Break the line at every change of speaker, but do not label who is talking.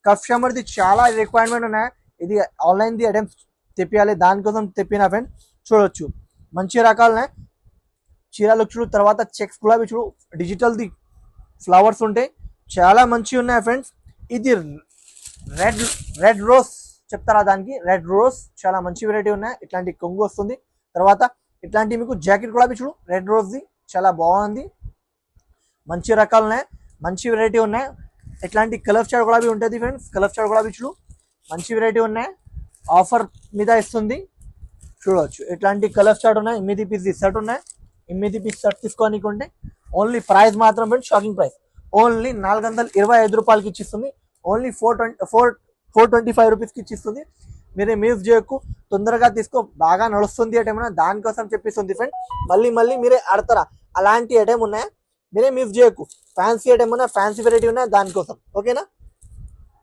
కస్టమర్ది చాలా రిక్వైర్మెంట్ ఉన్నాయి. ఇది ఆన్లైన్ది ఐటమ్స్ తెప్పియాలి, దానికోసం తెప్పిన ఫ్రెండ్స్. చూడొచ్చు మంచి రకాలున్నాయి చీరలు చూడు. తర్వాత చెక్స్ గులాబీ చూడు, డిజిటల్ది ఫ్లవర్స్ ఉంటాయి, చాలా మంచిగా ఉన్నాయి ఫ్రెండ్స్. ఇది రెడ్ రోజ్ చెప్తారా, దానికి రెడ్ రోజ్ చాలా మంచి వెరైటీ ఉన్నాయి. ఇట్లాంటి కొంగు వస్తుంది. తర్వాత ఇట్లాంటి మీకు జాకెట్ కూడా చూడు, రెడ్ రోజ్ది చాలా బాగుంది. మంచి రకాలు ఉన్నాయి, మంచి వెరైటీ ఉన్నాయి. ఇట్లాంటి కలర్ చాట్ కూడా ఉంటుంది ఫ్రెండ్స్. కలర్ చాట్ కూడా చూడు, మంచి వెరైటీ ఉన్నాయి. ఆఫర్ మీద ఇస్తుంది చూడవచ్చు. ఇట్లాంటి కలర్ చాట్ ఉన్నాయి. 8 పీస్ షర్ట్ ఉన్నాయి. 8 పీస్ షర్ట్ తీసుకోనికుంటే ఓన్లీ ప్రైస్ మాత్రం ఫ్రెండ్స్, షాకింగ్ ప్రైస్ ఓన్లీ 425 రూపాయలకి ఇచ్చిస్తుంది. ఓన్లీ 425 రూపీస్కి ఇచ్చిస్తుంది. మీరే మిస్ చేయకు, తొందరగా తీసుకో, బాగా నడుస్తుంది ఐటమ్ దానికోసం చెప్పిస్తుంది ఫ్రెండ్. మళ్ళీ మీరే ఆడతారా, అలాంటి ఐటమ్ ఉన్నాయా, మీరే మిస్ చేయకు. ఫ్యాన్సీ ఐటమ్ ఉన్నా, ఫ్యాన్సీ వెరైటీ ఉన్నా, దానికోసం. ఓకేనా.